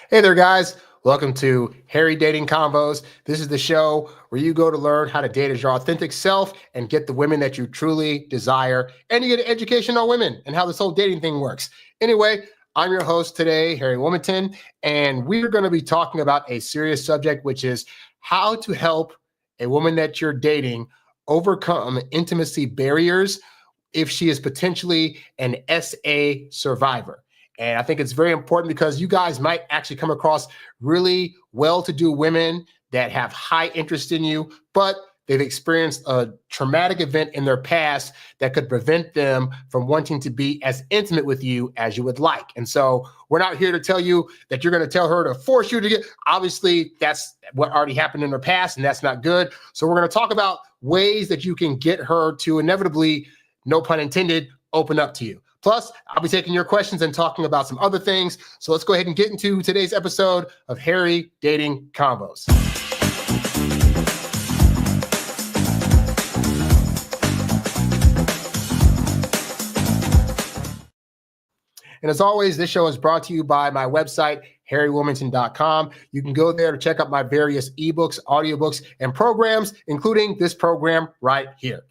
Hey there, guys. Welcome to Harry Dating Combos. This is the show where you go to learn how to date as your authentic self and get the women that you truly desire. And you get an education on women and how this whole dating thing works. Anyway, I'm your host today, Harry Wilmington, and we're going to be talking about a serious subject, which is how to help a woman that you're dating overcome intimacy barriers if she is potentially an SA survivor. And I think it's very important because you guys might actually come across really well-to-do women that have high interest in you, but they've experienced a traumatic event in their past that could prevent them from wanting to be as intimate with you as you would like. And so we're not here to tell you that you're going to tell her to force you to get, obviously that's what already happened in her past and that's not good. So we're going to talk about ways that you can get her to inevitably, no pun intended, open up to you. Plus, I'll be taking your questions and talking about some other things. So let's go ahead and get into today's episode of Harry Dating Combos. And as always, this show is brought to you by my website, harrywilmington.com. You can go there to check out my various ebooks, audiobooks, and programs, including this program right here.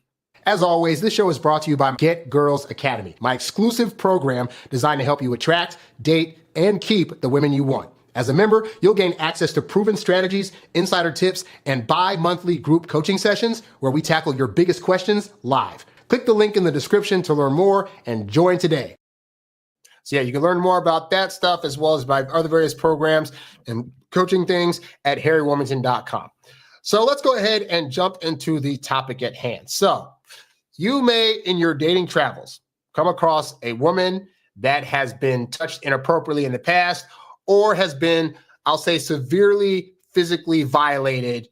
As always, this show is brought to you by Get Girls Academy, my exclusive program designed to help you attract, date, and keep the women you want. As a member, you'll gain access to proven strategies, insider tips, and bi-monthly group coaching sessions where we tackle your biggest questions live. Click the link in the description to learn more and join today. So yeah, you can learn more about that stuff as well as my other various programs and coaching things at harrywilmington.com. So let's go ahead and jump into the topic at hand. So you may, in your dating travels, come across a woman that has been touched inappropriately in the past or has been, I'll say, severely physically violated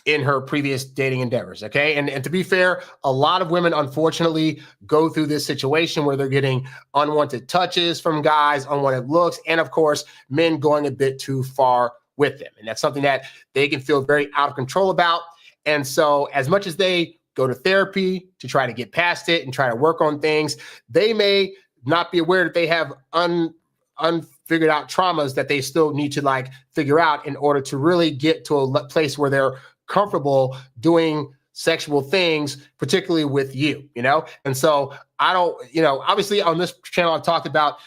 in her previous dating endeavors, okay? And to be fair, a lot of women, unfortunately, go through this situation where they're getting unwanted touches from guys, unwanted looks, and of course, men going a bit too far with them. And that's something that they can feel very out of control about. And so as much as they go to therapy to try to get past it and try to work on things, they may not be aware that they have unfigured out traumas that they still need to figure out in order to really get to a place where they're comfortable doing sexual things, particularly with you, And so I don't, obviously on this channel, I've talked about,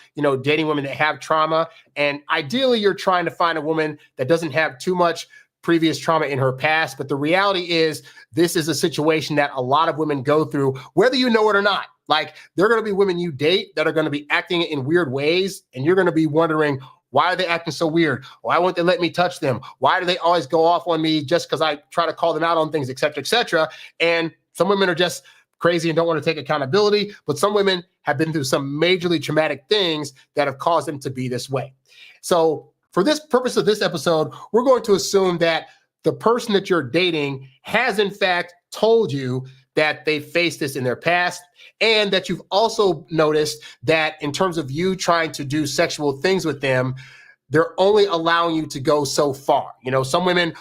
dating women that have trauma. And ideally, you're trying to find a woman that doesn't have too much previous trauma in her past. But the reality is this is a situation that a lot of women go through, whether you know it or not. There are going to be women you date that are going to be acting in weird ways. And you're going to be wondering, why are they acting so weird? Why won't they let me touch them? Why do they always go off on me just because I try to call them out on things, et cetera, et cetera? And some women are just crazy and don't want to take accountability. But some women have been through some majorly traumatic things that have caused them to be this way. So for this purpose of this episode, we're going to assume that the person that you're dating has in fact told you that they faced this in their past, and that you've also noticed that in terms of you trying to do sexual things with them, they're only allowing you to go so far. Some women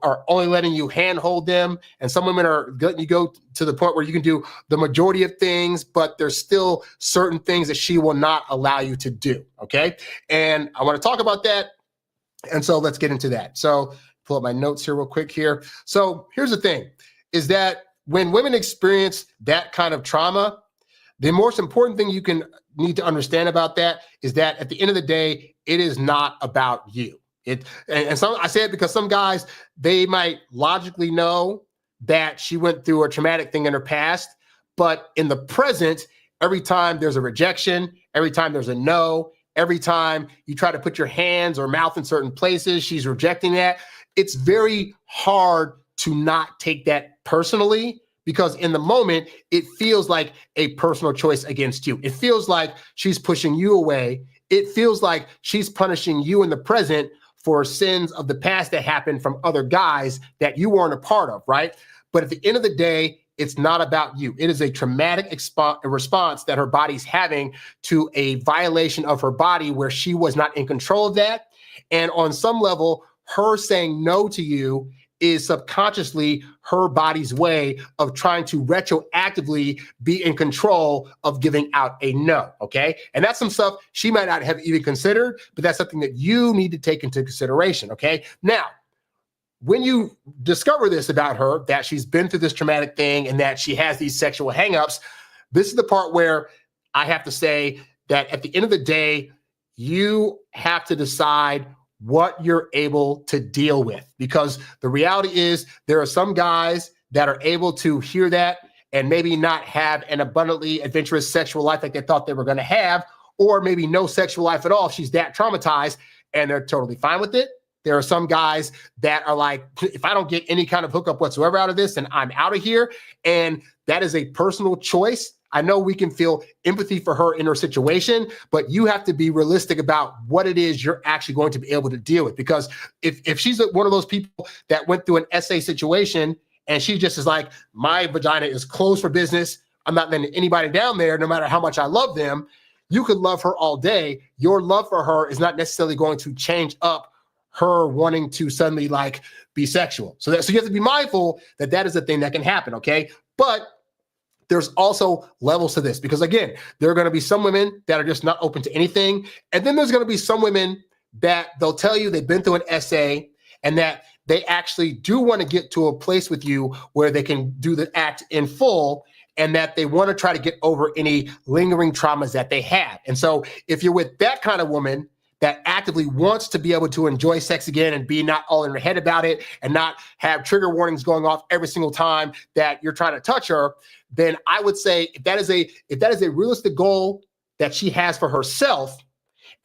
are only letting you handhold them, and some women are letting you go to the point where you can do the majority of things, but there's still certain things that she will not allow you to do, okay? And I want to talk about that, and so let's get into that. So pull up my notes here real quick here. So here's the thing, is that when women experience that kind of trauma, the most important thing you need to understand about that is that at the end of the day, it is not about you. I say it because some guys, they might logically know that she went through a traumatic thing in her past, but in the present, every time there's a rejection, every time there's a no, every time you try to put your hands or mouth in certain places, she's rejecting that. It's very hard to not take that personally, because in the moment, it feels like a personal choice against you. It feels like she's pushing you away. It feels like she's punishing you in the present for sins of the past that happened from other guys that you weren't a part of, right? But at the end of the day, it's not about you. It is a traumatic response that her body's having to a violation of her body where she was not in control of that. And on some level, her saying no to you is subconsciously her body's way of trying to retroactively be in control of giving out a no, okay? And that's some stuff she might not have even considered, but that's something that you need to take into consideration, okay? Now, when you discover this about her, that she's been through this traumatic thing and that she has these sexual hangups, this is the part where I have to say that at the end of the day, you have to decide what you're able to deal with, because the reality is there are some guys that are able to hear that and maybe not have an abundantly adventurous sexual life like they thought they were going to have, or maybe no sexual life at all. She's that traumatized and they're totally fine with it. There are some guys that are like, if I don't get any kind of hookup whatsoever out of this, then I'm out of here. And that is a personal choice. I know we can feel empathy for her in her situation, but you have to be realistic about what it is you're actually going to be able to deal with. Because if she's one of those people that went through an SA situation and she just is like, my vagina is closed for business, I'm not letting anybody down there, no matter how much I love them, you could love her all day. Your love for her is not necessarily going to change up her wanting to suddenly like be sexual. So you have to be mindful that that is a thing that can happen, okay? But there's also levels to this, because again, there are going to be some women that are just not open to anything. And then there's going to be some women that they'll tell you they've been through an SA and that they actually do want to get to a place with you where they can do the act in full, and that they want to try to get over any lingering traumas that they had. And so if you're with that kind of woman that actively wants to be able to enjoy sex again and be not all in her head about it and not have trigger warnings going off every single time that you're trying to touch her, then I would say if that is a realistic goal that she has for herself,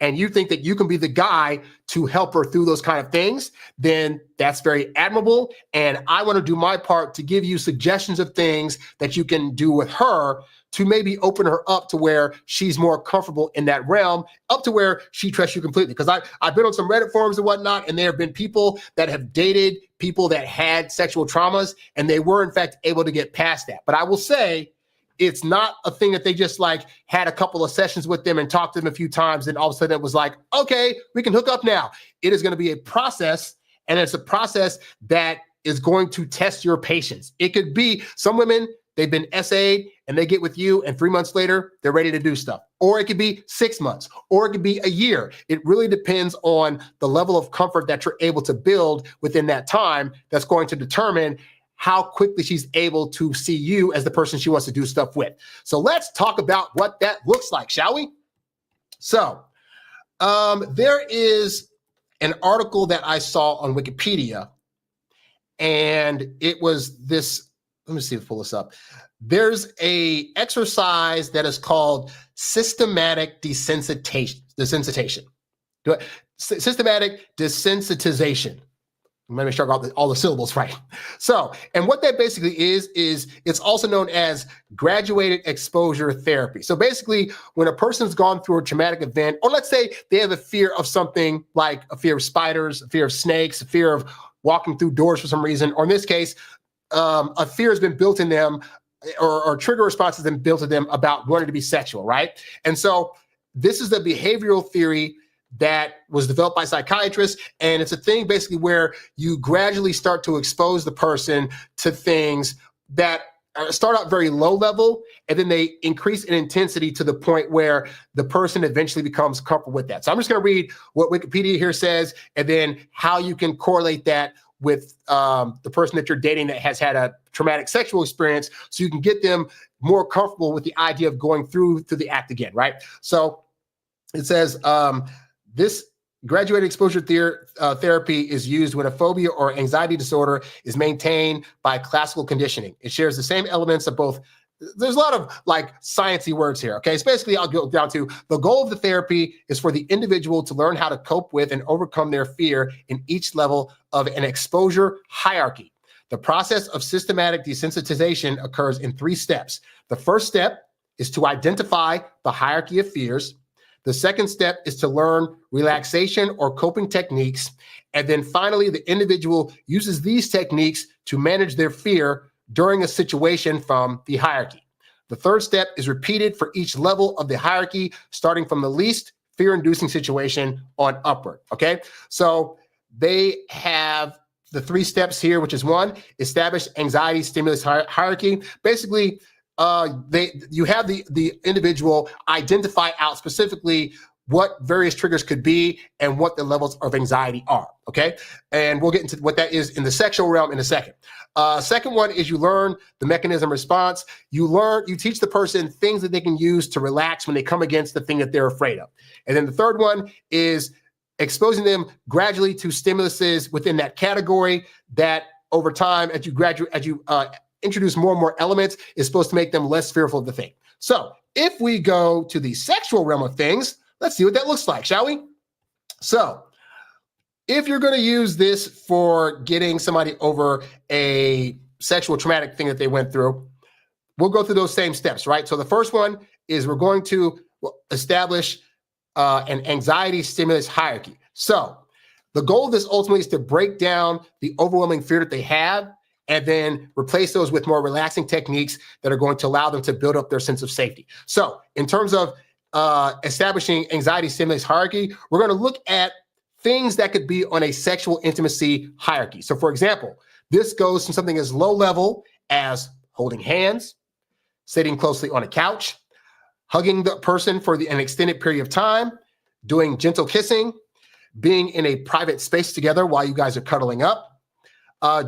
and you think that you can be the guy to help her through those kind of things, then that's very admirable. And I want to do my part to give you suggestions of things that you can do with her to maybe open her up to where she's more comfortable in that realm, up to where she trusts you completely. Because I've been on some Reddit forums and whatnot, and there have been people that have dated people that had sexual traumas, and they were in fact able to get past that. But I will say, it's not a thing that they just like had a couple of sessions with them and talked to them a few times, and all of a sudden it was like, okay, we can hook up now. It is going to be a process, and it's a process that is going to test your patience. It could be some women, they've been SA'd and they get with you, and 3 months later, they're ready to do stuff. Or it could be 6 months, or it could be a year. It really depends on the level of comfort that you're able to build within that time that's going to determine how quickly she's able to see you as the person she wants to do stuff with. So let's talk about what that looks like, shall we? So there is an article that I saw on Wikipedia, and it was this, let me see if I pull this up. There's a exercise that is called systematic desensitization. Systematic desensitization. Let me sure I got all the syllables right. So, and what that basically is it's also known as graduated exposure therapy. So basically, when a person's gone through a traumatic event, or let's say they have a fear of something like a fear of spiders, a fear of snakes, a fear of walking through doors for some reason, or in this case, a fear has been built in them, or trigger response has been built in them about wanting to be sexual, right? And so this is the behavioral theory that was developed by psychiatrists. And it's a thing basically where you gradually start to expose the person to things that start out very low level, and then they increase in intensity to the point where the person eventually becomes comfortable with that. So I'm just going to read what Wikipedia here says, and then how you can correlate that with the person that you're dating that has had a traumatic sexual experience, so you can get them more comfortable with the idea of going through the act again, right? So it says, this graduated exposure therapy is used when a phobia or anxiety disorder is maintained by classical conditioning. It shares the same elements of both. There's a lot of like sciencey words here. Okay, so basically I'll go down to the goal of the therapy is for the individual to learn how to cope with and overcome their fear in each level of an exposure hierarchy. The process of systematic desensitization occurs in 3 steps. The first step is to identify the hierarchy of fears. The second step is to learn relaxation or coping techniques. And then finally, the individual uses these techniques to manage their fear during a situation from the hierarchy. The third step is repeated for each level of the hierarchy, starting from the least fear-inducing situation on upward, okay? So they have the 3 steps here, which is 1, establish anxiety stimulus hierarchy. Basically, you have the individual identify out specifically what various triggers could be and what the levels of anxiety are, okay? And we'll get into what that is in the sexual realm in a second. Second one is you learn the mechanism response. You teach the person things that they can use to relax when they come against the thing that they're afraid of. And then the third one is exposing them gradually to stimuluses within that category that over time, as you introduce more and more elements, is supposed to make them less fearful of the thing. So if we go to the sexual realm of things, let's see what that looks like, shall we? So if you're going to use this for getting somebody over a sexual traumatic thing that they went through, we'll go through those same steps, right? So the first one is we're going to establish an anxiety stimulus hierarchy. So the goal of this ultimately is to break down the overwhelming fear that they have and then replace those with more relaxing techniques that are going to allow them to build up their sense of safety. So in terms of establishing anxiety stimulus hierarchy, we're going to look at things that could be on a sexual intimacy hierarchy. So for example, this goes from something as low level as holding hands, sitting closely on a couch, hugging the person for an extended period of time, doing gentle kissing, being in a private space together while you guys are cuddling up,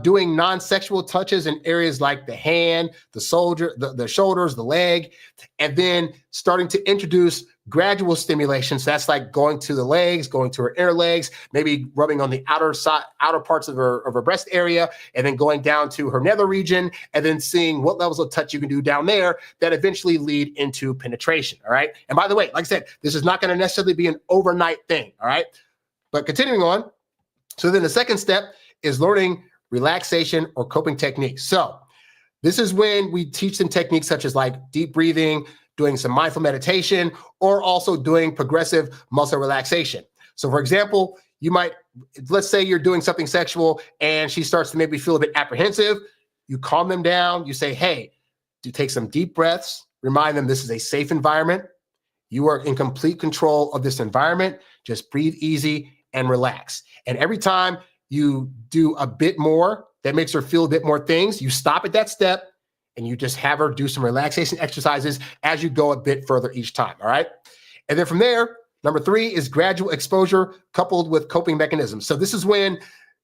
doing non-sexual touches in areas like the hand, the shoulders, the leg, and then starting to introduce gradual stimulation. So that's like going to the legs, going to her inner legs, maybe rubbing on the outer parts of her breast area, and then going down to her nether region, and then seeing what levels of touch you can do down there that eventually lead into penetration. All right. And by the way, like I said, this is not going to necessarily be an overnight thing. All right. But continuing on. So then the second step is learning relaxation or coping techniques. So this is when we teach them techniques such as like deep breathing, doing some mindful meditation, or also doing progressive muscle relaxation. So for example, let's say you're doing something sexual and she starts to maybe feel a bit apprehensive. You calm them down. You say, hey, do take some deep breaths. Remind them this is a safe environment. You are in complete control of this environment. Just breathe easy and relax. And every time you do a bit more that makes her feel a bit more things, you stop at that step and you just have her do some relaxation exercises as you go a bit further each time, all right? And then from there, number 3 is gradual exposure coupled with coping mechanisms. So this is when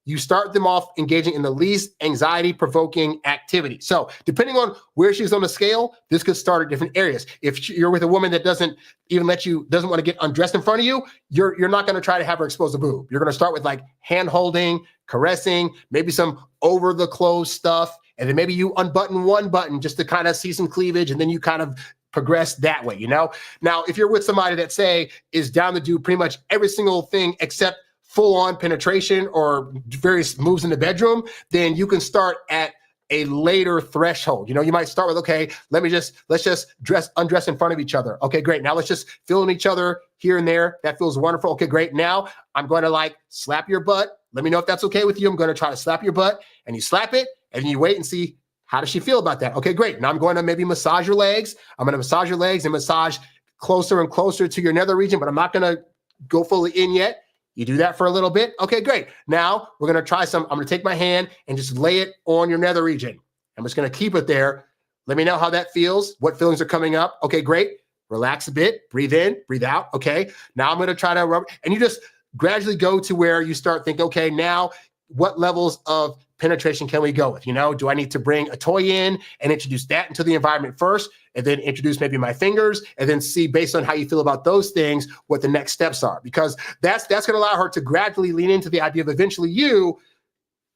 you start them off engaging in the least anxiety-provoking activity. So depending on where she's on the scale, this could start at different areas. If you're with a woman that doesn't want to get undressed in front of you, you're not going to try to have her expose a boob. You're going to start with like hand holding, caressing, maybe some over the clothes stuff, and then maybe you unbutton one button just to kind of see some cleavage, and then you kind of progress that way, you know? Now, if you're with somebody that say is down to do pretty much every single thing except full-on penetration or various moves in the bedroom, then you can start at a later threshold. You know, you might start with, okay, let's just undress in front of each other. Okay, great. Now let's just feel in each other here and there. That feels wonderful. Okay, great. Now I'm going to like slap your butt. Let me know if that's okay with you. I'm going to try to slap your butt, and you slap it and you wait and see how does she feel about that. Okay, great. Now I'm going to maybe massage your legs. I'm going to massage your legs and massage closer and closer to your nether region, but I'm not going to go fully in yet. You do that for a little bit. Okay, great. Now we're going to try I'm going to take my hand and just lay it on your nether region. I'm just going to keep it there. Let me know how that feels. What feelings are coming up? Okay, great. Relax a bit. Breathe in, breathe out. Okay. Now I'm going to try to rub, and you just gradually go to where you start thinking, okay, now what levels of penetration can we go with? You know, do I need to bring a toy in and introduce that into the environment first, and then introduce maybe my fingers, and then see based on how you feel about those things, what the next steps are, because that's going to allow her to gradually lean into the idea of eventually you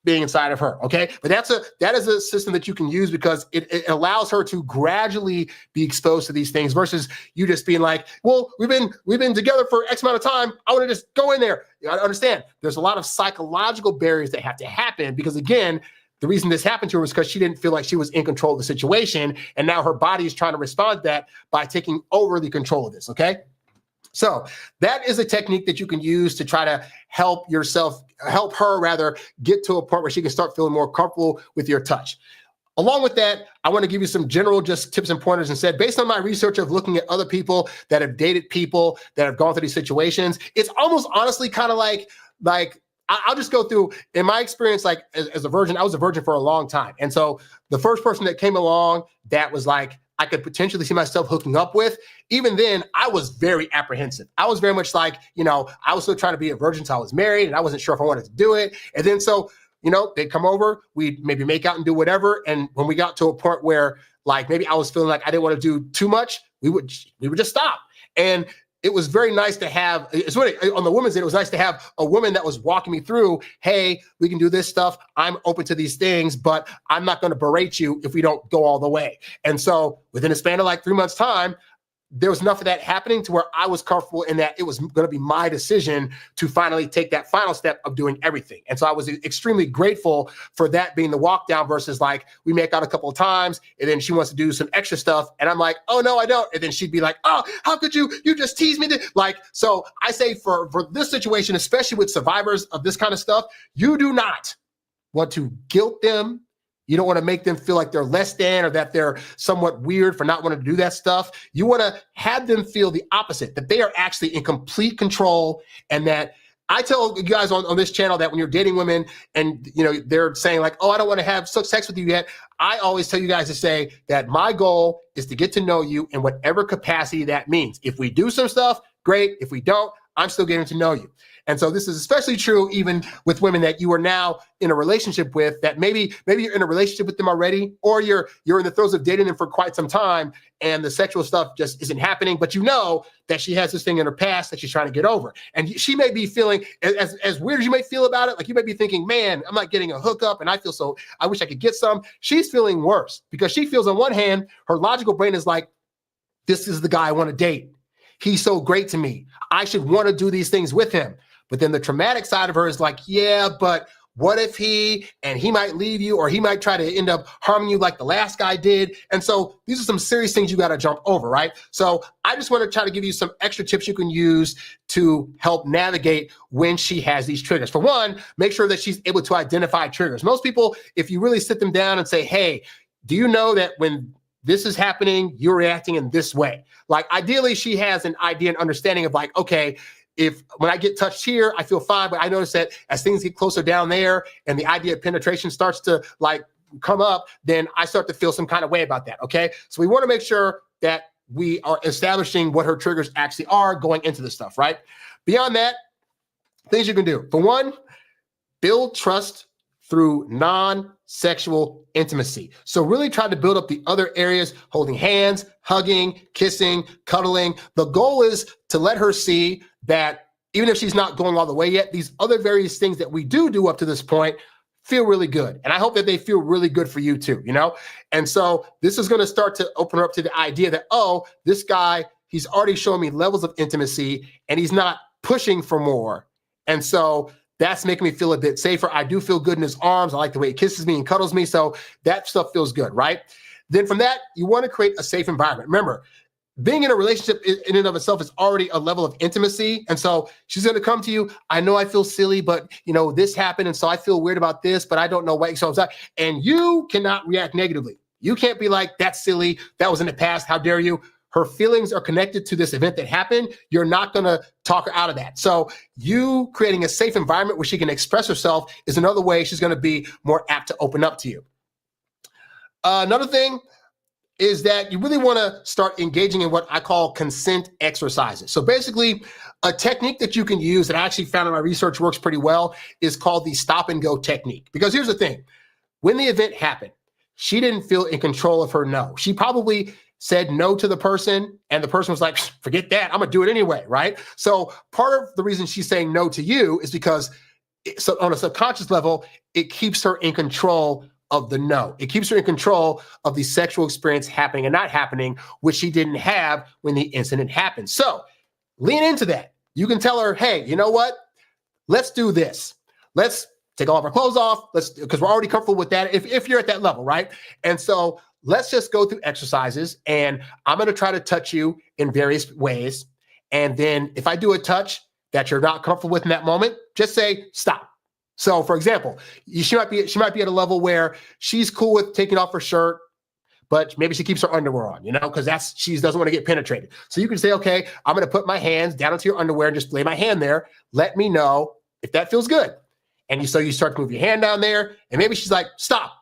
being inside of her. Okay. But that is a system that you can use because it allows her to gradually be exposed to these things versus you just being like, well, we've been together for X amount of time. I want to just go in there. I understand there's a lot of psychological barriers that have to happen because again, the reason this happened to her was because she didn't feel like she was in control of the situation. And now her body is trying to respond to that by taking over the control of this. Okay. So that is a technique that you can use to try to help her get to a point where she can start feeling more comfortable with your touch. Along with that, I want to give you some general just tips and pointers and said, based on my research of looking at other people that have dated people that have gone through these situations, it's almost honestly kind of like I'll just go through, in my experience, like as a virgin, I was a virgin for a long time. And so the first person that came along that was like, I could potentially see myself hooking up with, even then, I was very apprehensive. I was very much like, I was still trying to be a virgin until I was married, and I wasn't sure if I wanted to do it. And then so, they'd come over, we'd maybe make out and do whatever. And when we got to a point where like maybe I was feeling like I didn't want to do too much, we would just stop. And it was very nice to have, it's really, on the women's end, it was nice to have a woman that was walking me through, hey, we can do this stuff. I'm open to these things, but I'm not going to berate you if we don't go all the way. And so within a span of like 3 months' time, there was enough of that happening to where I was comfortable in that it was going to be my decision to finally take that final step of doing everything. And so I was extremely grateful for that being the walk down versus like we make out a couple of times and then she wants to do some extra stuff. And I'm like, oh, no, I don't. And then she'd be like, oh, how could you just tease me? Like, so I say for this situation, especially with survivors of this kind of stuff, you do not want to guilt them. You don't want to make them feel like they're less than or that they're somewhat weird for not wanting to do that stuff. You want to have them feel the opposite, that they are actually in complete control. And that I tell you guys on this channel that when you're dating women and they're saying like, oh, I don't want to have sex with you yet. I always tell you guys to say that my goal is to get to know you in whatever capacity that means. If we do some stuff, great. If we don't, I'm still getting to know you. And so this is especially true even with women that you are now in a relationship with, that maybe you're in a relationship with them already, or you're in the throes of dating them for quite some time and the sexual stuff just isn't happening, but you know that she has this thing in her past that she's trying to get over. And she may be feeling as weird as you may feel about it, like you might be thinking, man, I'm not getting a hookup and I wish I could get some. She's feeling worse because she feels on one hand, her logical brain is like, this is the guy I want to date. He's so great to me. I should want to do these things with him. But then the traumatic side of her is like, yeah, but what if he might leave you, or he might try to end up harming you like the last guy did. And so these are some serious things you got to jump over, right? So I just want to try to give you some extra tips you can use to help navigate when she has these triggers. For one, make sure that she's able to identify triggers. Most people, if you really sit them down and say, hey, do you know that when this is happening, you're reacting in this way? Like ideally she has an idea and understanding of like, okay, when I get touched here, I feel fine, but I notice that as things get closer down there and the idea of penetration starts to like come up, then I start to feel some kind of way about that, okay? So we want to make sure that we are establishing what her triggers actually are going into this stuff, right? Beyond that, things you can do. For one, build trust through non-sexual intimacy. So really try to build up the other areas, holding hands, hugging, kissing, cuddling. The goal is to let her see that even if she's not going all the way yet, these other various things that we do up to this point feel really good. And I hope that they feel really good for you too, And so this is going to start to open her up to the idea that, oh, this guy, he's already shown me levels of intimacy and he's not pushing for more. And so that's making me feel a bit safer. I do feel good in his arms. I like the way he kisses me and cuddles me. So that stuff feels good, right? Then from that, you want to create a safe environment. Remember, being in a relationship in and of itself is already a level of intimacy. And so she's going to come to you. I know I feel silly, but this happened. And so I feel weird about this, but I don't know why. And you cannot react negatively. You can't be like, that's silly. That was in the past. How dare you? Her feelings are connected to this event that happened. You're not going to talk her out of that. So you creating a safe environment where she can express herself is another way she's going to be more apt to open up to you. Another thing is that you really want to start engaging in what I call consent exercises. So basically, a technique that you can use that I actually found in my research works pretty well is called the stop and go technique. Because here's the thing. When the event happened, she didn't feel in control of her no. She probably said no to the person, and the person was like, forget that, I'm gonna do it anyway, right? So part of the reason she's saying no to you is because so on a subconscious level, it keeps her in control of the no. It keeps her in control of the sexual experience happening and not happening, which she didn't have when the incident happened. So lean into that. You can tell her, hey, you know what? Let's do this. Let's take all of our clothes off. Because we're already comfortable with that if you're at that level, right? And so let's just go through exercises, and I'm going to try to touch you in various ways. And then if I do a touch that you're not comfortable with in that moment, just say stop. So for example, she might be at a level where she's cool with taking off her shirt, but maybe she keeps her underwear on, because she doesn't want to get penetrated. So you can say, okay, I'm going to put my hands down into your underwear and just lay my hand there. Let me know if that feels good. And so you start to move your hand down there, and maybe she's like, stop.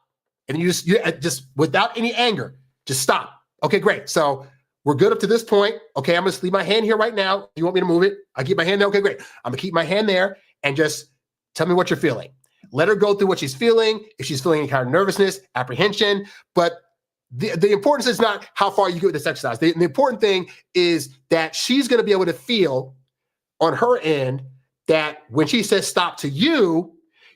And you just without any anger, just stop. Okay, great. So we're good up to this point. Okay, I'm going to leave my hand here right now. You want me to move it? I keep my hand there. Okay, great. I'm going to keep my hand there and just tell me what you're feeling. Let her go through what she's feeling. If she's feeling any kind of nervousness, apprehension, but the importance is not how far you get with this exercise. The important thing is that she's going to be able to feel on her end that when she says stop to you,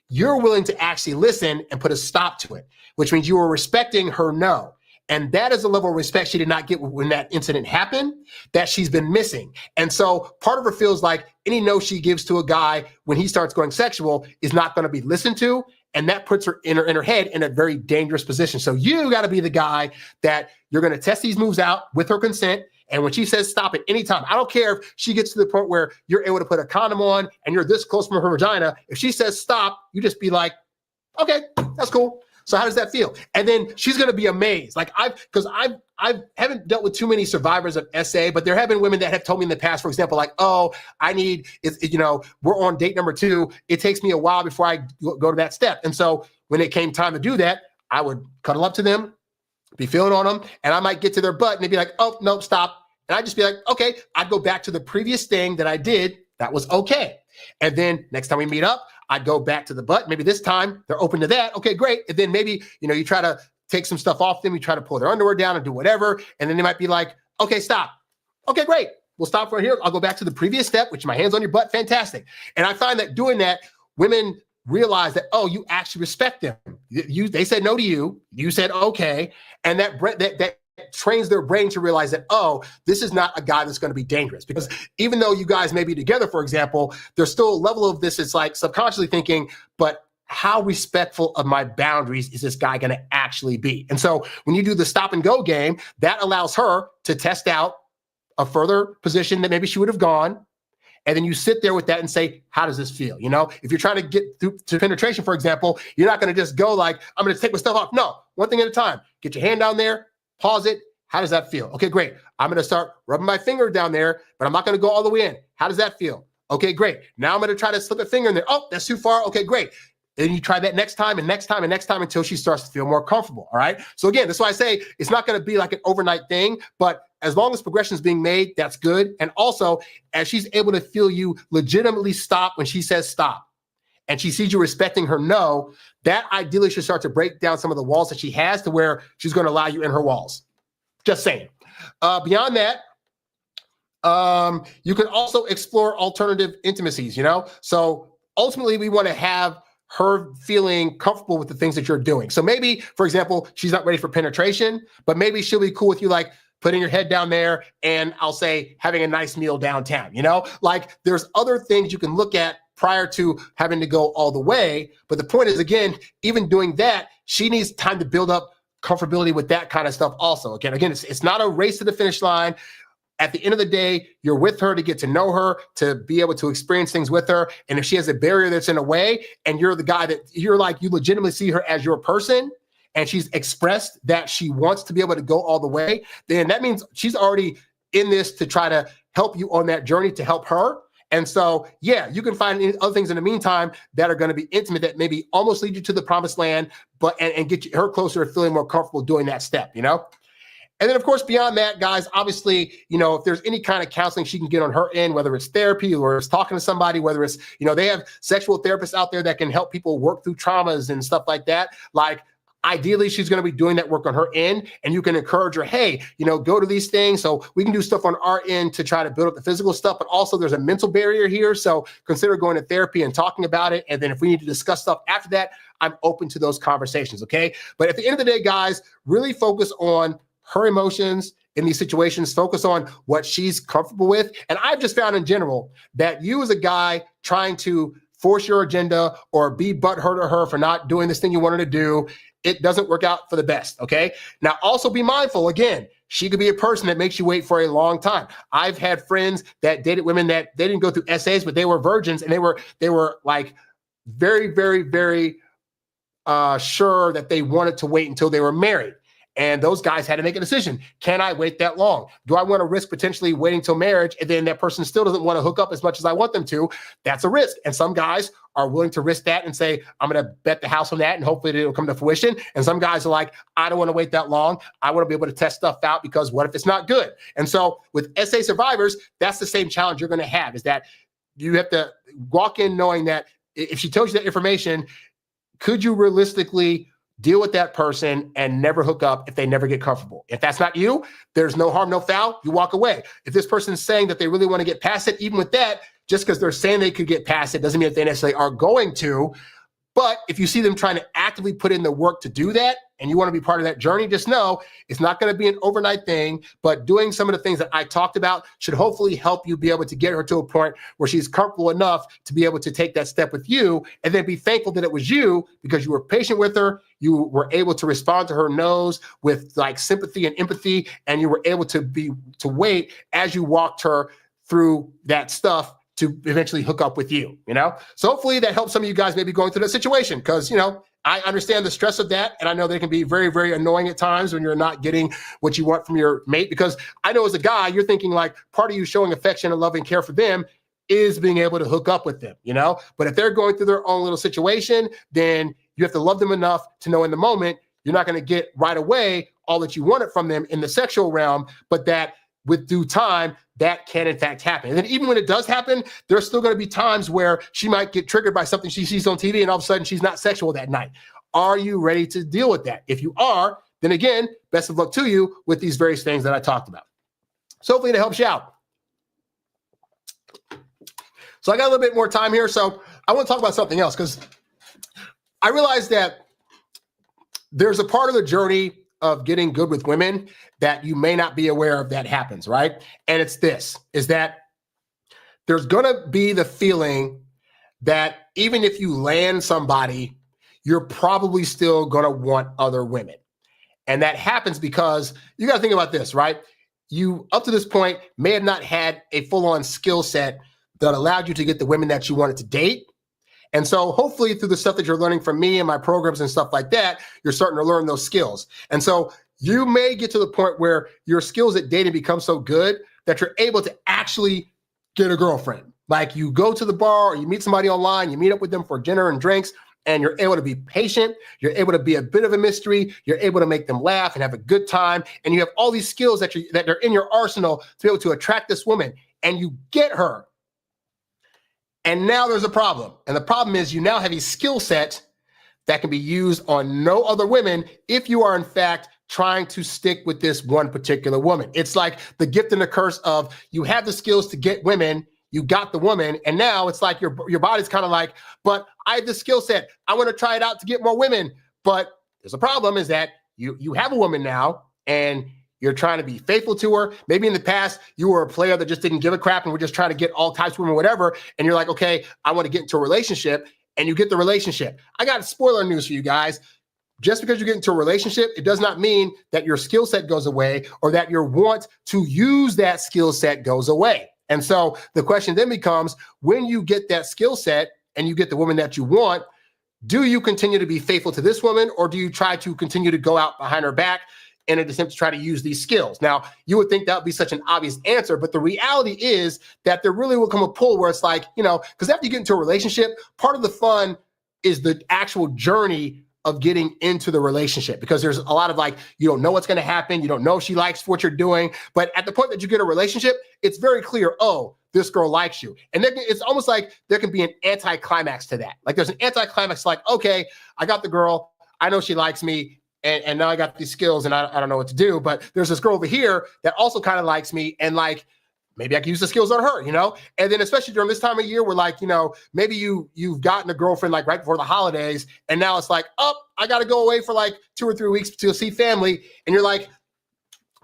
you're willing to actually listen and put a stop to it, which means you are respecting her no. And that is a level of respect she did not get when that incident happened that she's been missing. And so part of her feels like any no she gives to a guy when he starts going sexual is not going to be listened to. And that puts her in her head in a very dangerous position. So you got to be the guy that you're going to test these moves out with her consent. And when she says stop at any time, I don't care if she gets to the point where you're able to put a condom on and you're this close from her vagina. If she says stop, you just be like, okay, that's cool. So how does that feel? And then she's going to be amazed. Like I haven't dealt with too many survivors of SA, but there have been women that have told me in the past, for example, like, oh, we're on date number 2. It takes me a while before I go to that step. And so when it came time to do that, I would cuddle up to them, be feeling on them, and I might get to their butt and they'd be like, oh, no, stop. And I'd just be like, okay, I'd go back to the previous thing that I did. That was okay. And then next time we meet up, I'd go back to the butt. Maybe this time they're open to that. Okay, great. And then maybe, you try to take some stuff off them. You try to pull their underwear down and do whatever. And then they might be like, okay, stop. Okay, great. We'll stop right here. I'll go back to the previous step, which my hand's on your butt. Fantastic. And I find that doing that, women realize that, oh, you actually respect them. They said no to you. You said okay. And that trains their brain to realize that, oh, this is not a guy that's going to be dangerous. Because even though you guys may be together, for example, there's still a level of this. It's like subconsciously thinking, but how respectful of my boundaries is this guy going to actually be? And so when you do the stop and go game, that allows her to test out a further position that maybe she would have gone. And then you sit there with that and say, how does this feel? If you're trying to get through to penetration, for example, you're not going to just go like, I'm going to take my stuff off. No, one thing at a time. Get your hand down there. Pause it. How does that feel? Okay, great. I'm going to start rubbing my finger down there, but I'm not going to go all the way in. How does that feel? Okay, great. Now I'm going to try to slip a finger in there. Oh, that's too far. Okay, great. Then you try that next time and next time and next time until she starts to feel more comfortable. All right. So again, that's why I say it's not going to be like an overnight thing, but as long as progression is being made, that's good. And also, as she's able to feel you legitimately stop when she says stop, and she sees you respecting her no, that ideally should start to break down some of the walls that she has to where she's going to allow you in her walls. Just saying. Beyond that, you can also explore alternative intimacies, So ultimately, we want to have her feeling comfortable with the things that you're doing. So maybe, for example, she's not ready for penetration, but maybe she'll be cool with you, like putting your head down there and I'll say having a nice meal downtown, Like there's other things you can look at prior to having to go all the way. But the point is, again, even doing that, she needs time to build up comfortability with that kind of stuff also. Again, it's not a race to the finish line. At the end of the day, you're with her to get to know her, to be able to experience things with her. And if she has a barrier that's in a way, and you're the guy that you're like, you legitimately see her as your person, and she's expressed that she wants to be able to go all the way, then that means she's already in this to try to help you on that journey to help her. And so, yeah, you can find other things in the meantime that are going to be intimate that maybe almost lead you to the promised land, but and get her closer to feeling more comfortable doing that step, And then, of course, beyond that, guys, obviously, if there's any kind of counseling she can get on her end, whether it's therapy or it's talking to somebody, whether it's, they have sexual therapists out there that can help people work through traumas and stuff like that. Like, ideally, she's going to be doing that work on her end, and you can encourage her, hey, go to these things. So we can do stuff on our end to try to build up the physical stuff, but also there's a mental barrier here. So consider going to therapy and talking about it. And then if we need to discuss stuff after that, I'm open to those conversations. Okay. But at the end of the day, guys, really focus on her emotions in these situations, focus on what she's comfortable with. And I've just found in general that you as a guy trying to force your agenda or be butthurt at her for not doing this thing you wanted to do, it doesn't work out for the best, okay? Now, also be mindful, again, she could be a person that makes you wait for a long time. I've had friends that dated women that they didn't go through SAs, but they were virgins, and they were like very, very, very sure that they wanted to wait until they were married. And those guys had to make a decision. Can I wait that long? Do I want to risk potentially waiting till marriage and then that person still doesn't want to hook up as much as I want them to? That's a risk. And some guys are willing to risk that and say, I'm going to bet the house on that and hopefully it'll come to fruition. And some guys are like, I don't want to wait that long. I want to be able to test stuff out because what if it's not good? And so with SA survivors, that's the same challenge you're going to have, is that you have to walk in knowing that if she tells you that information, could you realistically deal with that person and never hook up if they never get comfortable? If that's not you, there's no harm, no foul. You walk away. If this person's saying that they really want to get past it, even with that, just because they're saying they could get past it doesn't mean that they necessarily are going to. But if you see them trying to actively put in the work to do that, and you want to be part of that journey, just know it's not going to be an overnight thing, but doing some of the things that I talked about should hopefully help you be able to get her to a point where she's comfortable enough to be able to take that step with you, and then be thankful that it was you because you were patient with her. You were able to respond to her no's with like sympathy and empathy, and you were able to wait as you walked her through that stuff to eventually hook up with you, you know? So hopefully that helps some of you guys maybe going through that situation, because, you know, I understand the stress of that, and I know they can be very, very annoying at times when you're not getting what you want from your mate, because I know as a guy, you're thinking like part of you showing affection and love and care for them is being able to hook up with them, you know? But if they're going through their own little situation, then you have to love them enough to know in the moment you're not going to get right away all that you wanted from them in the sexual realm, but that with due time, that can in fact happen. And then even when it does happen, there's still going to be times where she might get triggered by something she sees on TV and all of a sudden she's not sexual that night. Are you ready to deal with that? If you are, then again, best of luck to you with these various things that I talked about. So hopefully that helps you out. So I got a little bit more time here. So I want to talk about something else, because I realized that there's a part of the journey of getting good with women that you may not be aware of that happens, right? And it's this, is that there's going to be the feeling that even if you land somebody, you're probably still going to want other women. And that happens because you got to think about this, right? You, up to this point, may have not had a full-on skill set that allowed you to get the women that you wanted to date. And so hopefully through the stuff that you're learning from me and my programs and stuff like that, you're starting to learn those skills. And so you may get to the point where your skills at dating become so good that you're able to actually get a girlfriend. Like you go to the bar or you meet somebody online, you meet up with them for dinner and drinks, and you're able to be patient. You're able to be a bit of a mystery. You're able to make them laugh and have a good time. And you have all these skills that are in your arsenal to be able to attract this woman, and you get her. And now there's a problem. And the problem is you now have a skill set that can be used on no other women if you are in fact trying to stick with this one particular woman. It's like the gift and the curse of you have the skills to get women, you got the woman, and now it's like your body's kind of like, but I have the skill set. I want to try it out to get more women. But there's a problem, is that you have a woman now, and you're trying to be faithful to her. Maybe in the past, you were a player that just didn't give a crap and we're just trying to get all types of women, whatever. And you're like, okay, I want to get into a relationship, and you get the relationship. I got spoiler news for you guys. Just because you get into a relationship, it does not mean that your skill set goes away or that your want to use that skill set goes away. And so the question then becomes, when you get that skill set and you get the woman that you want, do you continue to be faithful to this woman, or do you try to continue to go out behind her back in an attempt to try to use these skills? Now, you would think that would be such an obvious answer, but the reality is that there really will come a pull where it's like, you know, because after you get into a relationship, part of the fun is the actual journey of getting into the relationship, because there's a lot of like, you don't know what's going to happen. You don't know if she likes what you're doing. But at the point that you get a relationship, it's very clear, oh, this girl likes you. And then it's almost like there can be an anti-climax to that. Like there's an anti-climax like, okay, I got the girl. I know she likes me. And now I got these skills and I don't know what to do. But there's this girl over here that also kind of likes me. And like, maybe I can use the skills on her, you know? And then especially during this time of year where like, you know, maybe you've gotten a girlfriend like right before the holidays, and now it's like, oh, I got to go away for like 2 or 3 weeks to see family. And you're like,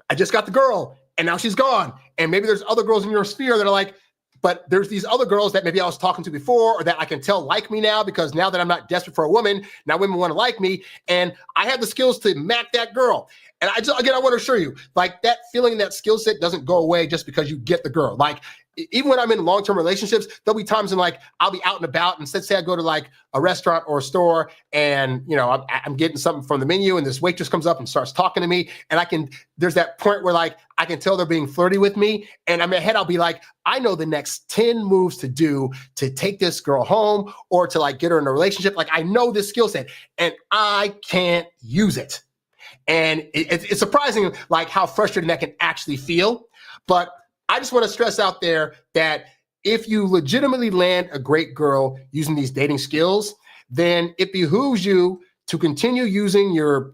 I just got the girl and now she's gone. And maybe there's other girls in your sphere that are like, but there's these other girls that maybe I was talking to before, or that I can tell like me now, because now that I'm not desperate for a woman, now women want to like me, and I have the skills to match that girl. And I want to assure you, like that feeling, that skill set doesn't go away just because you get the girl. Like even when I'm in long-term relationships, there'll be times when like I'll be out and about, and say I go to like a restaurant or a store, and I'm getting something from the menu, and this waitress comes up and starts talking to me, and there's that point where like I can tell they're being flirty with me, and in my head I'll be like, I know the next 10 moves to do to take this girl home or to like get her in a relationship. Like I know this skill set, and I can't use it. And it's surprising like how frustrating that can actually feel. But I just want to stress out there that if you legitimately land a great girl using these dating skills, then it behooves you to continue using your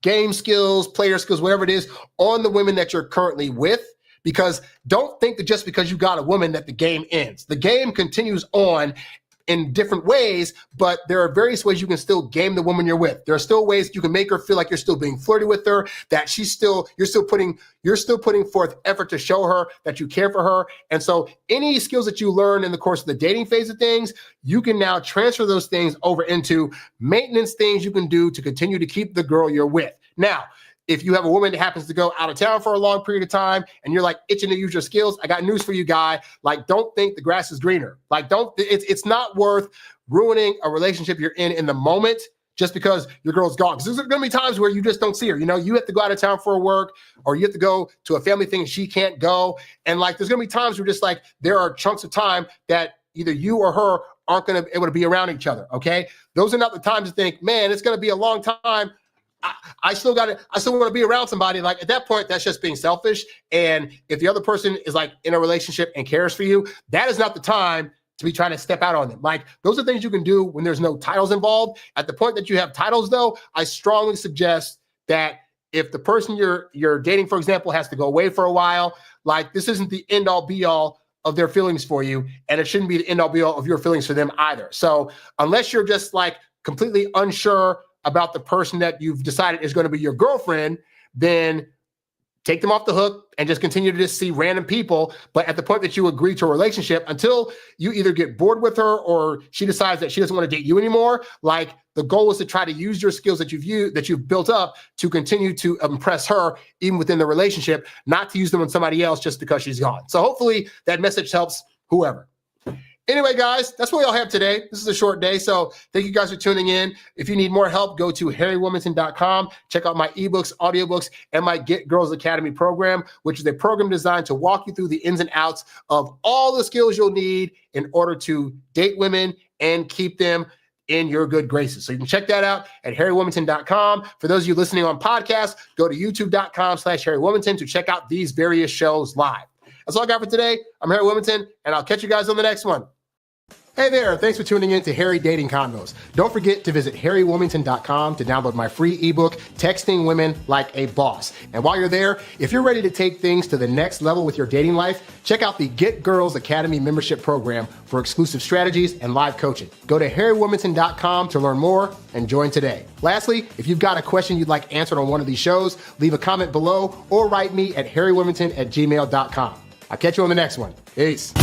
game skills, player skills, whatever it is, on the women that you're currently with. Because don't think that just because you got a woman that the game ends. The game continues on in different ways, but there are various ways you can still game the woman you're with. There are still ways you can make her feel like you're still being flirty with her, that you're still putting forth effort to show her that you care for her. And so any skills that you learn in the course of the dating phase of things, you can now transfer those things over into maintenance things you can do to continue to keep the girl you're with. Now, if you have a woman that happens to go out of town for a long period of time and you're like itching to use your skills, I got news for you, guy. Like, don't think the grass is greener. Like, it's not worth ruining a relationship you're in the moment just because your girl's gone. Because there's going to be times where you just don't see her. You have to go out of town for work, or you have to go to a family thing and she can't go. And like, there's going to be times where just like there are chunks of time that either you or her aren't going to be able to be around each other. Okay. Those are not the times to think, man, it's going to be a long time. I still want to be around somebody. Like at that point, that's just being selfish. And if the other person is like in a relationship and cares for you, that is not the time to be trying to step out on them. Like those are things you can do when there's no titles involved. At the point that you have titles though, I strongly suggest that if the person you're dating, for example, has to go away for a while, like this isn't the end all be all of their feelings for you. And it shouldn't be the end all be all of your feelings for them either. So unless you're just like completely unsure about the person that you've decided is going to be your girlfriend, then take them off the hook and just continue to just see random people. But at the point that you agree to a relationship, until you either get bored with her or she decides that she doesn't want to date you anymore, like the goal is to try to use your skills that you've built up to continue to impress her even within the relationship, not to use them on somebody else just because she's gone. So hopefully that message helps whoever. Anyway, guys, that's what we all have today. This is a short day, so thank you guys for tuning in. If you need more help, go to harrywilmington.com. Check out my ebooks, audiobooks, and my Get Girls Academy program, which is a program designed to walk you through the ins and outs of all the skills you'll need in order to date women and keep them in your good graces. So you can check that out at harrywilmington.com. For those of you listening on podcasts, go to youtube.com/harrywilmington to check out these various shows live. That's all I got for today. I'm Harry Wilmington, and I'll catch you guys on the next one. Hey there, thanks for tuning in to Harry Dating Convos. Don't forget to visit harrywilmington.com to download my free ebook, Texting Women Like a Boss. And while you're there, if you're ready to take things to the next level with your dating life, check out the Get Girls Academy membership program for exclusive strategies and live coaching. Go to harrywilmington.com to learn more and join today. Lastly, if you've got a question you'd like answered on one of these shows, leave a comment below or write me at harrywilmington@gmail.com. I'll catch you on the next one. Peace.